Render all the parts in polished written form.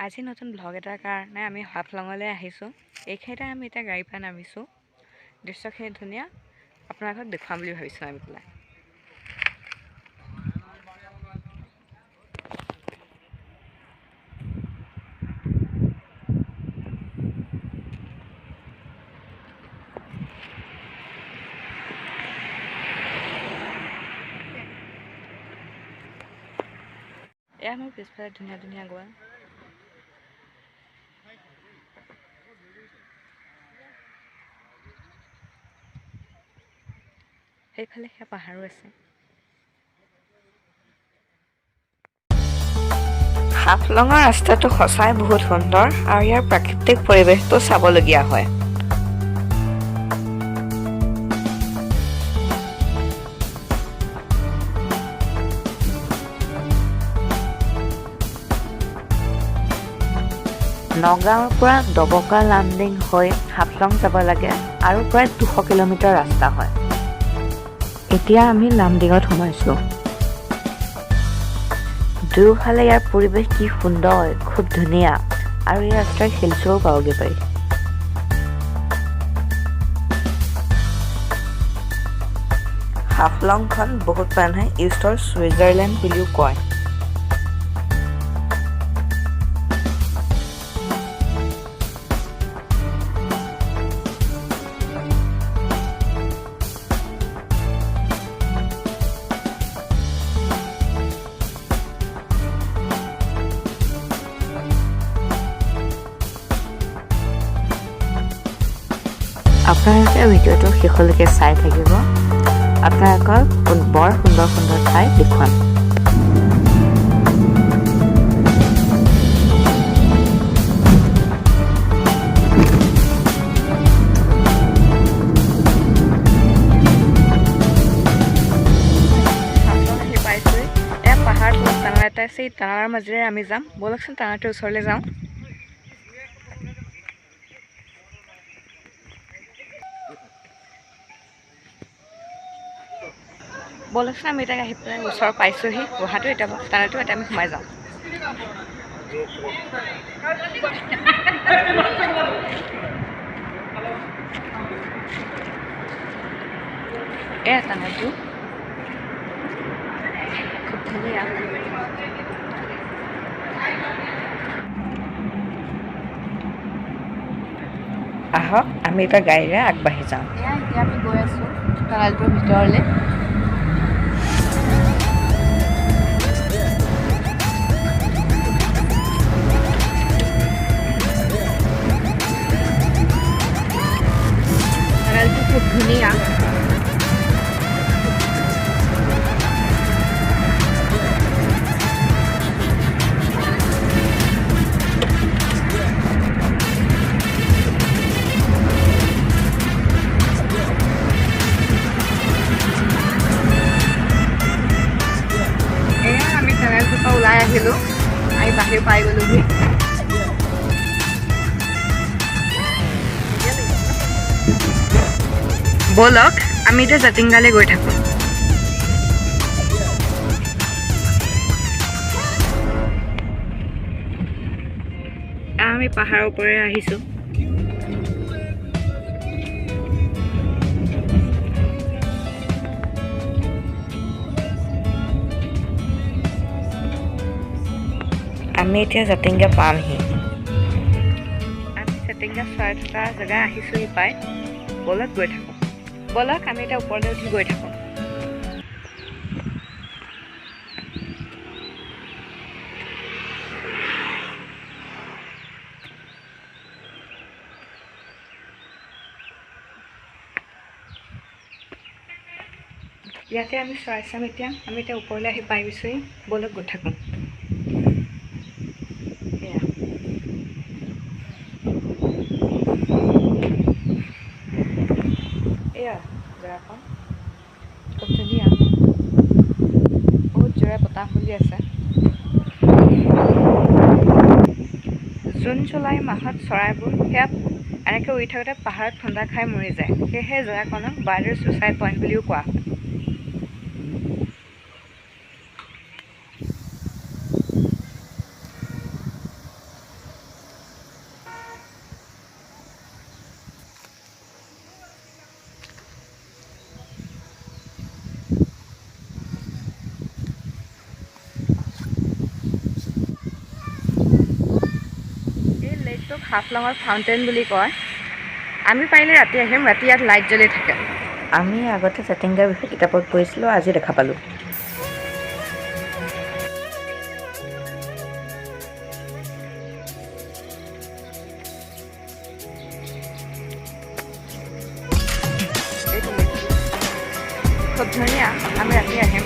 আজি নতুন ব্লগ এটাৰ কাৰণে আমি হাফলঙলৈ আহিছোঁ। এইখিনিতে আমি এতিয়া গাড়ীৰ পৰা নামিছোঁ। দৃশ্যখিনি ধুনীয়া, আপোনালোকক দেখুৱাম বুলি ভাবিছোঁ আমি পেলাই। এয়া মোৰ পিছফালে ধুনীয়া ধুনীয়া গছ। সেইফালে সেয়া পাহাৰো আছে। হাফলঙৰ ৰাস্তাটো সঁচাই বহুত সুন্দৰ আৰু ইয়াৰ প্ৰাকৃতিক পৰিৱেশটো চাবলগীয়া হয়। নগাঁৱৰ পৰা ডবকা লামডিং হৈ হাফলং যাব লাগে আৰু প্ৰায় 200 কিলোমিটাৰ ৰাস্তা হয়। এতিয়া আমি লামডিঙত সোমাইছোঁ। দুয়োফালে ইয়াৰ পৰিৱেশ কি সুন্দৰ, খুব ধুনীয়া আৰু এই ৰাস্তাৰ শিলচৰো পাবগৈ পাৰি। হাফলংখন বহুত মানুহে ইষ্টৰ ছুইজাৰলেণ্ড বুলিও কয়। আপোনালোকে ভিডিঅ'টো শেষলৈকে চাই থাকিব। আপোনালোকক বৰ সুন্দৰ সুন্দৰ ঠাই দেখুৱাম। আহি পাইছোঁ। এয়া পাহাৰ তলত টানাল এটা আছে। এই টানালৰ মাজেৰে আমি যাম। ব'লকচোন টানালটোৰ ওচৰলৈ যাওঁ। ব'লকচোন আমি এতিয়া আহি পেলাই ওচৰ পাইছোঁহি। গুহাটো এতিয়া টানেলটো এতিয়া আমি সোমাই যাওঁ। এয়া টানেলটো খুব ধুনীয়া। আহক আমি এতিয়া গাড়ীৰে আগবাঢ়ি যাওঁ। এতিয়া আমি গৈ আছোঁ টানেলটোৰ ভিতৰলৈ। টানেলটো খুব ধুনীয়া। আমি টানেলটোৰ পৰা ওলাই আহিলোঁ। আমি বাহিৰ পাই গ'লোহি। ব'লক আমি এতিয়া জাতিংগালৈ গৈ থাকোঁ। আমি পাহাৰৰ ওপৰেৰে আহিছোঁ। আমি এতিয়া জাতিংগা পামহি। আমি জাতিংগা চৰাই থকা জেগা আহিছোঁহি পাই। ব'লক গৈ থাকোঁ। ব'লক আমি এতিয়া ওপৰলৈ উঠি গৈ থাকোঁ। ইয়াতে আমি চৰাই চাম এতিয়া। আমি এতিয়া ওপৰলৈ আহি পাই গৈছোঁহি। ব'লক গৈ থাকোঁ। এয়া জেগাখন খুব ধুনীয়া। বহুত জোৰে বতাহ বলি আছে। জুন জুলাই মাহত চৰাইবোৰ সেয়া এনেকৈ উৰি থাকোঁতে পাহাৰত খুন্দা খাই মৰি যায়। সেয়েহে জেগাখনক বাৰ্ডাৰ ছুইচাইড পইণ্ট বুলিও কোৱা হয়। হাফলঙৰ ফাউণ্টেন বুলি কয়। আমি পাৰিলে ৰাতি আহিম, ৰাতি ইয়াত লাইট জ্বলি থাকে। আমি আগতে জাতিংগাৰ বিষয়ে কিতাপত পঢ়িছিলোঁ, আজি দেখা পালোঁ। খুব ধুনীয়া, আমি ৰাতি আহিম।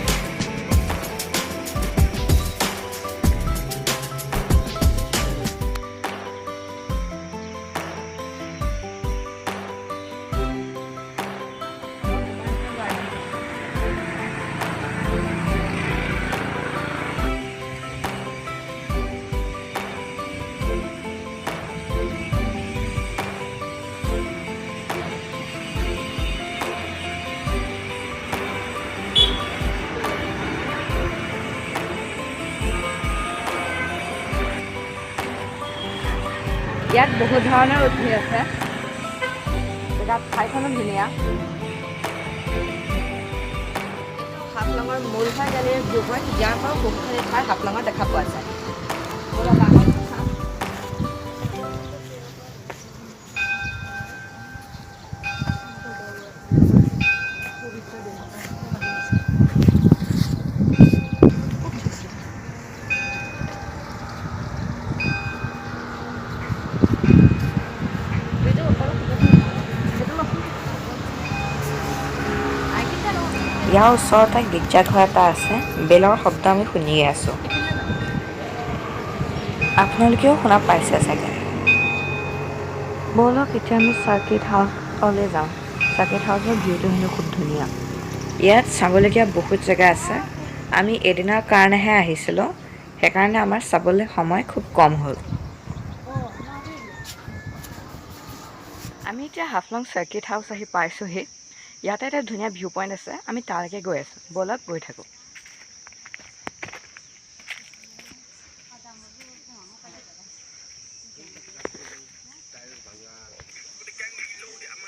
ইয়াত বহুত ধৰণৰ উদ্ভিদ আছে। ইয়াত ঠাইখনো ধুনীয়া। হাফলঙৰ মূল ঠাই গেলেৰীৰ ভিউ পইণ্ট, ইয়াৰ পৰাও বহুখিনি ঠাই হাফলঙত দেখা পোৱা যায়। ইয়াৰ ওচৰতে গীৰ্জাঘৰ এটা আছে, বেলৰ শব্দ আমি শুনিয়ে আছোঁ। আপোনালোকেও শুনা পাইছে চাগে। ব'লক এতিয়া আমি চাৰ্কিট হাউচলৈ যাওঁ। চাৰ্কিট হাউচৰ ভিউটো হেনো খুব ধুনীয়া। ইয়াত চাবলগীয়া বহুত জেগা আছে। আমি এদিনৰ কাৰণেহে আহিছিলোঁ, সেইকাৰণে আমাৰ চাবলৈ সময় খুব কম হ'ল। আমি এতিয়া হাফলং চাৰ্কিট হাউচ আহি পাইছোঁহি। ইয়াতে এটা ধুনীয়া ভিউ পইণ্ট আছে, আমি তালৈকে গৈ আছোঁ। ব'লক গৈ থাকোঁ।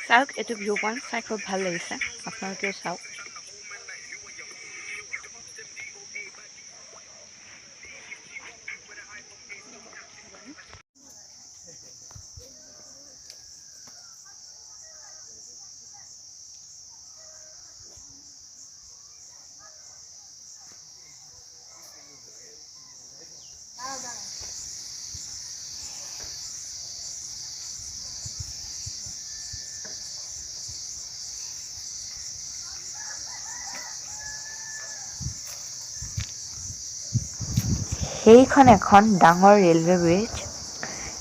চাওক, এইটো ভিউ পইণ্ট চাই খুব ভাল লাগিছে, আপোনালোকেও চাওক। সেইখন এখন ডাঙৰ ৰেলৱে ব্ৰিজ।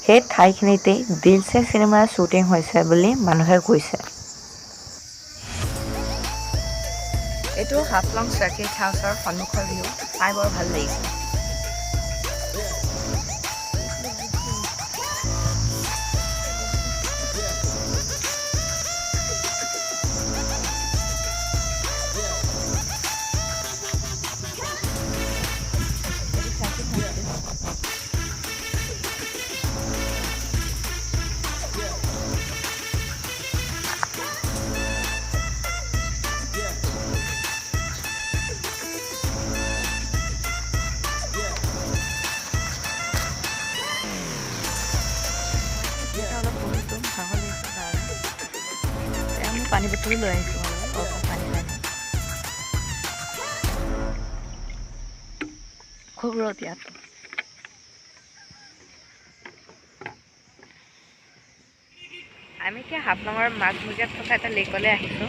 সেই ঠাইখিনিতেই দিল সে চিনেমাৰ শ্বুটিং হৈছে বুলি মানুহে কৈছে। এইটো হাফলং চাৰ্কিট হাউচৰ সন্মুখৰ ভিউ, চাই বৰ ভাল লাগিছে। পানী বটল লৈ আহিছোঁ, পানী খাই খুব ৰ'দ ইয়াত। আমি এতিয়া হাফলঙৰ মাজমজিয়াত থকা এটা লেকলৈ আহিছোঁ।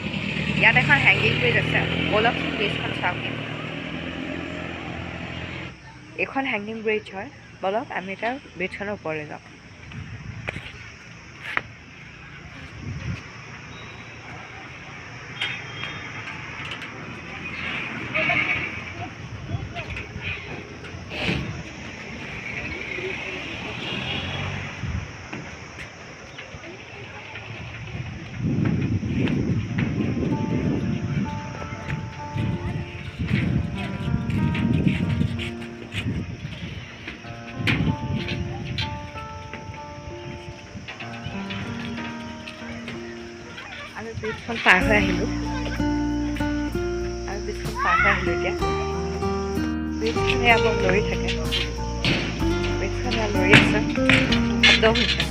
ইয়াত এখন হেংগিং ব্ৰিজ আছে, ব'লক ব্ৰিজখন চাওঁ। এইখন হেংগিং ব্ৰিজ হয়, ব'লক আমি এতিয়া ব্ৰিজখনৰ ওপৰলৈ যাওঁ। আমি ব্ৰিজখন পাৰ হৈ আহিলোঁ। এতিয়া ব্ৰিজখন ইয়াত লৰি থাকে, ব্ৰিজখন ইয়াত লৰি আছে, শব্দ হৈছে।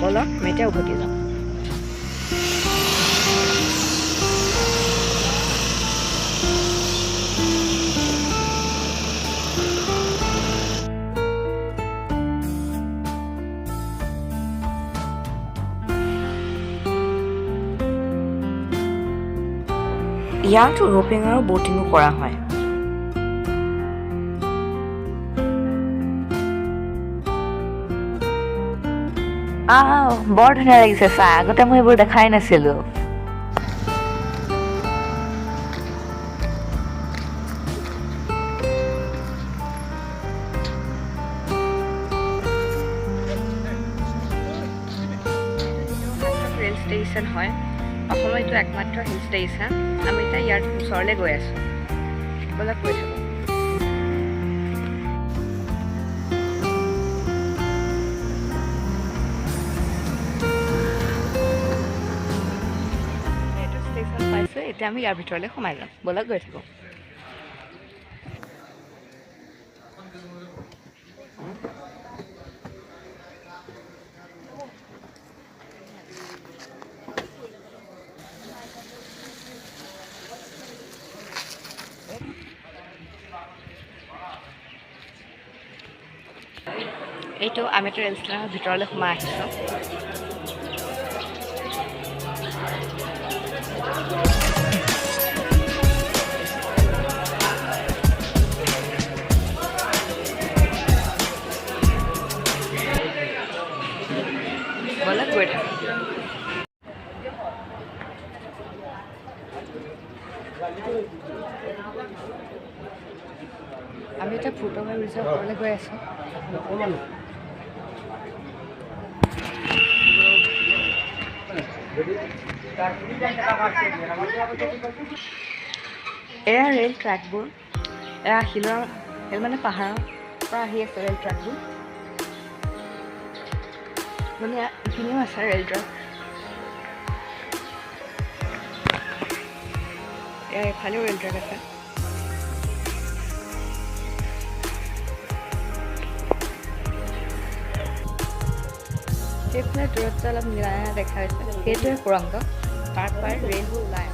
বলক আমি এতিয়া উভতি যাওঁ। ইয়াত ৰোপিং আৰু ব'টিঙো কৰা হয়। বৰ ধুনীয়া লাগিছে চাহ, আগতে মই এইবোৰ দেখাই নাছিলো। ৰেল ষ্টেচন হয়, অসমৰ এইটো একমাত্ৰ হিল ষ্টেচন। আমি এতিয়া ইয়াৰ ওচৰলৈ গৈ আছোঁ, ব'লক গৈ থাকোঁ। এইটো ষ্টেচন পাইছোঁ, এতিয়া আমি ইয়াৰ ভিতৰলৈ সোমাই যাম, ব'লক গৈ থাকোঁ। এইটো আমি এটা ৰেল ষ্টেচনৰ ভিতৰলৈ সোমাই আহিছোঁ। ব'লক গৈ থাকোঁ। আমি এতিয়া ফুটবাৰ ব্ৰিজৰ ওপৰলৈ গৈ আছোঁ। এয়া ৰেল ট্ৰেকবোৰ, এয়া শিল মানে পাহাৰৰ পৰা আহি আছে ৰেল ট্ৰেকবোৰ। মানে ইপিনেও আছে ৰেল ট্ৰেক, এয়া এফালেও ৰেল ট্ৰেক আছে। সেইফালে দূৰত্ব অলপ মিলাই দেখা হৈছে, সেইটোৱে সুৰংগ, তাৰ পৰা ৰেলবোৰ ওলাই